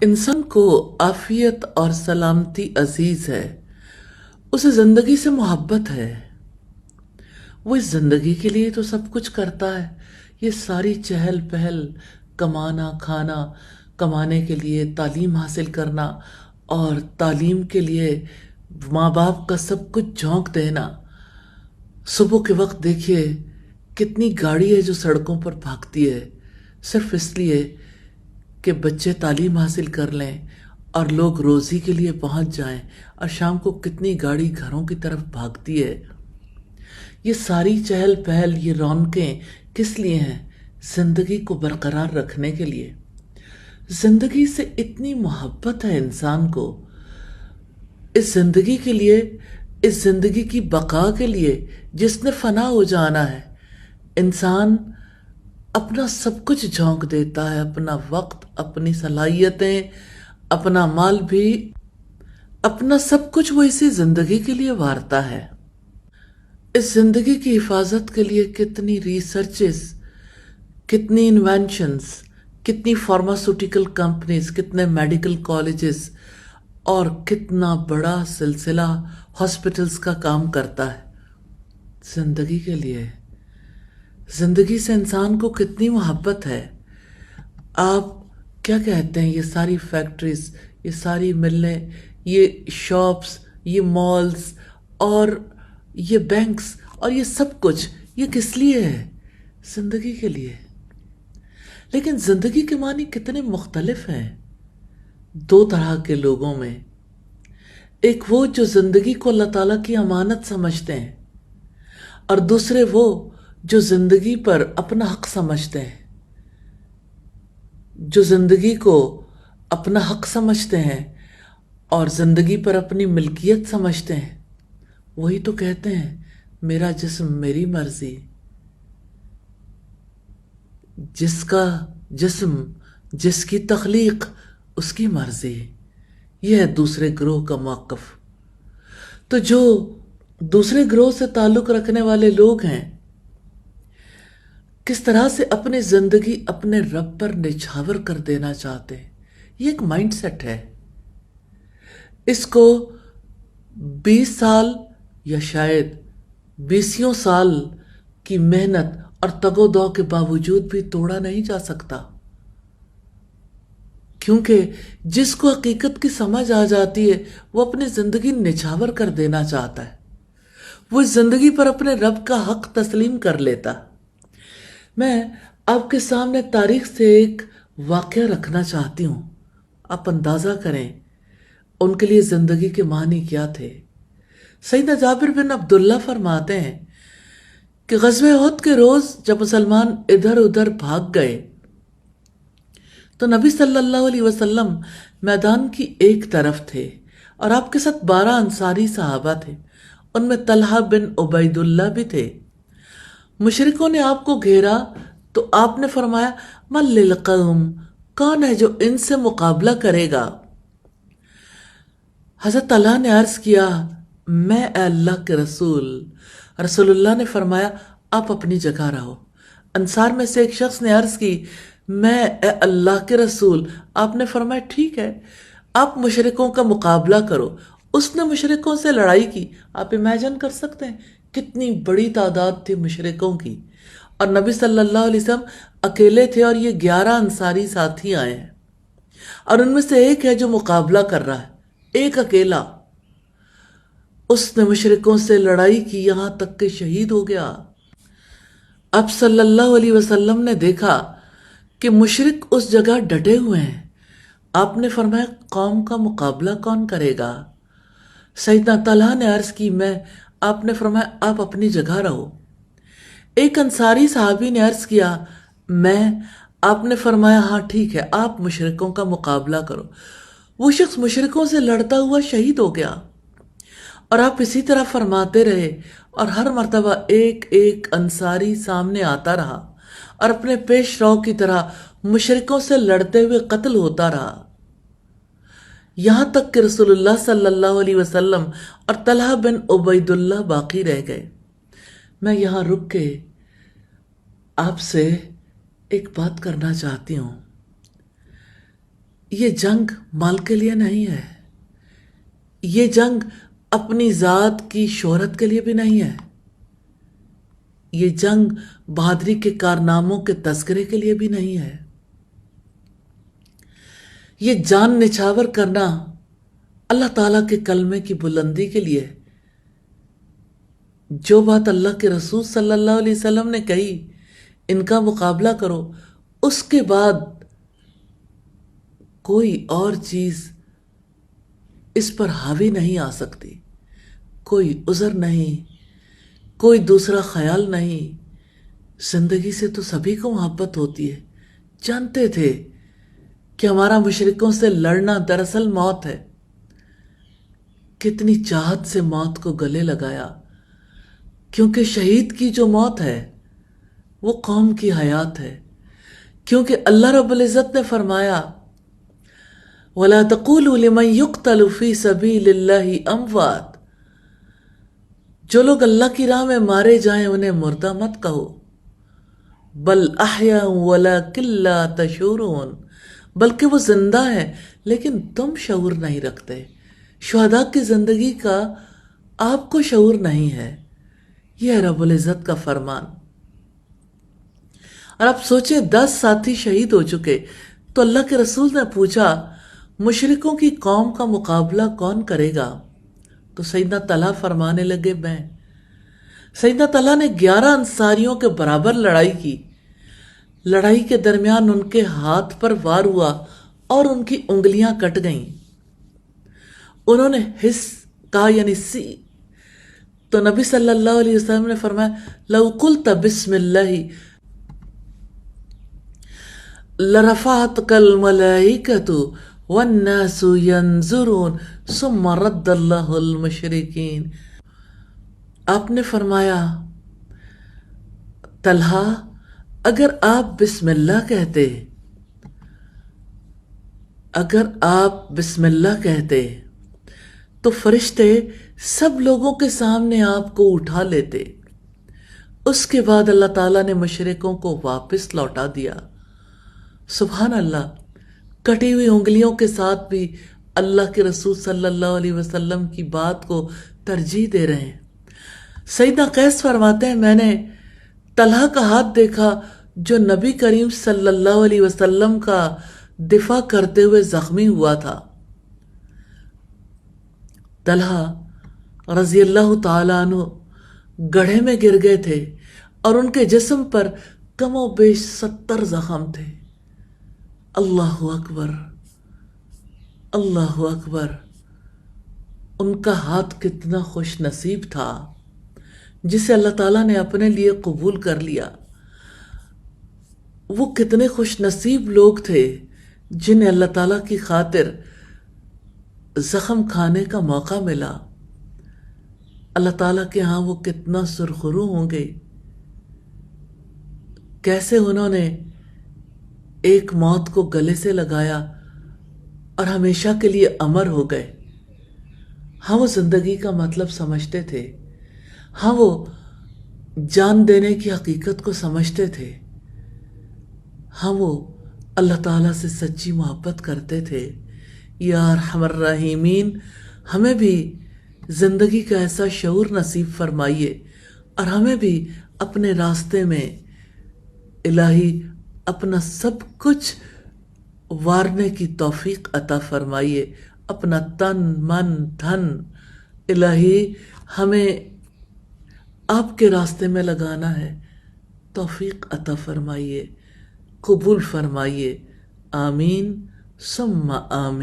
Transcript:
انسان کو عافیت اور سلامتی عزیز ہے، اسے زندگی سے محبت ہے، وہ اس زندگی کے لیے تو سب کچھ کرتا ہے۔ یہ ساری چہل پہل، کمانا کھانا، کمانے کے لیے تعلیم حاصل کرنا اور تعلیم کے لیے ماں باپ کا سب کچھ جھونک دینا۔ صبح کے وقت دیکھیے کتنی گاڑی ہے جو سڑکوں پر بھاگتی ہے، صرف اس لیے کہ بچے تعلیم حاصل کر لیں اور لوگ روزی کے لیے پہنچ جائیں، اور شام کو کتنی گاڑی گھروں کی طرف بھاگتی ہے۔ یہ ساری چہل پہل، یہ رونقیں کس لیے ہیں؟ زندگی کو برقرار رکھنے کے لیے۔ زندگی سے اتنی محبت ہے انسان کو، اس زندگی کے لیے، اس زندگی کی بقا کے لیے جس نے فنا ہو جانا ہے، انسان اپنا سب کچھ جھونک دیتا ہے، اپنا وقت، اپنی صلاحیتیں، اپنا مال بھی، اپنا سب کچھ وہ اسی زندگی کے لیے وارتا ہے۔ اس زندگی کی حفاظت کے لیے کتنی ریسرچز، کتنی انوینشنز، کتنی فارماسوٹیکل کمپنیز، کتنے میڈیکل کالجز اور کتنا بڑا سلسلہ ہاسپٹلز کا کام کرتا ہے زندگی کے لیے۔ زندگی سے انسان کو کتنی محبت ہے۔ آپ کیا کہتے ہیں؟ یہ ساری فیکٹریز، یہ ساری ملیں، یہ شاپس، یہ مالز اور یہ بینکس اور یہ سب کچھ، یہ کس لیے ہے؟ زندگی کے لیے۔ لیکن زندگی کے معنی کتنے مختلف ہیں دو طرح کے لوگوں میں۔ ایک وہ جو زندگی کو اللہ تعالیٰ کی امانت سمجھتے ہیں، اور دوسرے وہ جو زندگی پر اپنا حق سمجھتے ہیں۔ جو زندگی کو اپنا حق سمجھتے ہیں اور زندگی پر اپنی ملکیت سمجھتے ہیں، وہی تو کہتے ہیں میرا جسم میری مرضی۔ جس کا جسم، جس کی تخلیق، اس کی مرضی۔ یہ ہے دوسرے گروہ کا موقف۔ تو جو دوسرے گروہ سے تعلق رکھنے والے لوگ ہیں، کس طرح سے اپنی زندگی اپنے رب پر نچھاور کر دینا چاہتے ہیں، یہ ایک مائنڈ سیٹ ہے۔ اس کو 20 سال یا شاید 20 سال کی محنت اور تگ و دو کے باوجود بھی توڑا نہیں جا سکتا، کیونکہ جس کو حقیقت کی سمجھ آ جاتی ہے وہ اپنی زندگی نچھاور کر دینا چاہتا ہے، وہ اس زندگی پر اپنے رب کا حق تسلیم کر لیتا۔ میں آپ کے سامنے تاریخ سے ایک واقعہ رکھنا چاہتی ہوں، آپ اندازہ کریں ان کے لیے زندگی کے معنی کیا تھے۔ سیدنا جابر بن عبداللہ فرماتے ہیں کہ غزوہ احد کے روز جب مسلمان ادھر ادھر بھاگ گئے تو نبی صلی اللہ علیہ وسلم میدان کی ایک طرف تھے اور آپ کے ساتھ 12 انصاری صحابہ تھے، ان میں طلحہ بن عبید اللہ بھی تھے۔ مشرکوں نے آپ کو گھیرا تو آپ نے فرمایا من للقوم، کون ہے جو ان سے مقابلہ کرے گا؟ حضرت طلحہ نے عرض کیا میں اے اللہ کے رسول۔ رسول اللہ نے فرمایا آپ اپنی جگہ رہو۔ انصار میں سے ایک شخص نے عرض کی میں اے اللہ کے رسول۔ آپ نے فرمایا ٹھیک ہے، آپ مشرکوں کا مقابلہ کرو۔ اس نے مشرکوں سے لڑائی کی۔ آپ امیجن کر سکتے ہیں کتنی بڑی تعداد تھی مشرکوں کی، اور نبی صلی اللہ علیہ وسلم اکیلے تھے اور یہ 11 انصاری ساتھی آئے ہیں، اور ان میں سے ایک ہے جو مقابلہ کر رہا ہے، ایک اکیلا۔ اس نے مشرکوں سے لڑائی کی یہاں تک کہ شہید ہو گیا۔ اب صلی اللہ علیہ وسلم نے دیکھا کہ مشرک اس جگہ ڈٹے ہوئے ہیں۔ آپ نے فرمایا قوم کا مقابلہ کون کرے گا؟ سیدنا طلحہ نے عرض کی میں۔ آپ نے فرمایا آپ اپنی جگہ رہو۔ ایک انصاری صحابی نے عرض کیا میں۔ آپ نے فرمایا ہاں ٹھیک ہے، آپ مشرکوں کا مقابلہ کرو۔ وہ شخص مشرکوں سے لڑتا ہوا شہید ہو گیا، اور آپ اسی طرح فرماتے رہے، اور ہر مرتبہ ایک ایک انصاری سامنے آتا رہا اور اپنے پیش رو کی طرح مشرکوں سے لڑتے ہوئے قتل ہوتا رہا، یہاں تک کہ رسول اللہ صلی اللہ علیہ وسلم اور طلحہ بن عبید اللہ باقی رہ گئے۔ میں یہاں رک کے آپ سے ایک بات کرنا چاہتی ہوں۔ یہ جنگ مال کے لیے نہیں ہے، یہ جنگ اپنی ذات کی شہرت کے لیے بھی نہیں ہے، یہ جنگ بہادری کے کارناموں کے تذکرے کے لیے بھی نہیں ہے، یہ جان نچھاور کرنا اللہ تعالیٰ کے کلمے کی بلندی کے لیے ہے۔ جو بات اللہ کے رسول صلی اللہ علیہ وسلم نے کہی، ان کا مقابلہ کرو، اس کے بعد کوئی اور چیز اس پر حاوی نہیں آ سکتی، کوئی عذر نہیں، کوئی دوسرا خیال نہیں۔ زندگی سے تو سبھی کو محبت ہوتی ہے، جانتے تھے کہ ہمارا مشرکوں سے لڑنا دراصل موت ہے، کتنی چاہت سے موت کو گلے لگایا، کیونکہ شہید کی جو موت ہے وہ قوم کی حیات ہے، کیونکہ اللہ رب العزت نے فرمایا وَلَا تَقُولُوا لِمَنْ يُقْتَلُ فِي سَبِيلِ اللَّهِ أَمْوَاتٌ، جو لوگ اللہ کی راہ میں مارے جائیں انہیں مردہ مت کہو، بل احیاء وَلَكِنْ لَا تَشْعُرُونَ، بلکہ وہ زندہ ہیں لیکن تم شعور نہیں رکھتے۔ شہداء کی زندگی کا آپ کو شعور نہیں ہے، یہ ہے رب العزت کا فرمان۔ اور آپ سوچیں 10 ساتھی شہید ہو چکے، تو اللہ کے رسول نے پوچھا مشرکوں کی قوم کا مقابلہ کون کرے گا؟ تو سیدنا طلحہ فرمانے لگے میں۔ سیدنا طلحہ نے 11 انصاریوں کے برابر لڑائی کی، لڑائی کے درمیان ان کے ہاتھ پر وار ہوا اور ان کی انگلیاں کٹ گئیں، انہوں نے حس کہا یعنی سی، تو نبی صلی اللہ علیہ وسلم نے فرمایا لو قلت بسم اللہ لرفعتك الملائكة والناس ينظرون ثم رد اللہ المشرکین۔ آپ نے فرمایا طلحہ اگر آپ بسم اللہ کہتے، اگر آپ بسم اللہ کہتے تو فرشتے سب لوگوں کے سامنے آپ کو اٹھا لیتے۔ اس کے بعد اللہ تعالیٰ نے مشرکوں کو واپس لوٹا دیا۔ سبحان اللہ، کٹی ہوئی انگلیوں کے ساتھ بھی اللہ کے رسول صلی اللہ علیہ وسلم کی بات کو ترجیح دے رہے ہیں۔ سیدنا قیس فرماتے ہیں میں نے طلحہ کا ہاتھ دیکھا جو نبی کریم صلی اللہ علیہ وسلم کا دفاع کرتے ہوئے زخمی ہوا تھا۔ طلحہ رضی اللہ تعالیٰ عنہ گڑھے میں گر گئے تھے اور ان کے جسم پر کم و بیش 70 زخم تھے۔ اللہ اکبر، اللہ اکبر، ان کا ہاتھ کتنا خوش نصیب تھا جسے اللہ تعالیٰ نے اپنے لیے قبول کر لیا۔ وہ کتنے خوش نصیب لوگ تھے جنہیں اللہ تعالیٰ کی خاطر زخم کھانے کا موقع ملا۔ اللہ تعالیٰ کے ہاں وہ کتنا سرخرو ہوں گے، کیسے انہوں نے ایک موت کو گلے سے لگایا اور ہمیشہ کے لیے امر ہو گئے۔ ہاں وہ زندگی کا مطلب سمجھتے تھے، ہاں وہ جان دینے کی حقیقت کو سمجھتے تھے، ہاں وہ اللہ تعالیٰ سے سچی محبت کرتے تھے۔ یا ارحم الراحمین، ہمیں بھی زندگی کا ایسا شعور نصیب فرمائیے اور ہمیں بھی اپنے راستے میں الہی اپنا سب کچھ وارنے کی توفیق عطا فرمائیے، اپنا تن من دھن الہی ہمیں آپ کے راستے میں لگانا ہے، توفیق عطا فرمائیے، قبول فرمائیے، آمین ثم آمین۔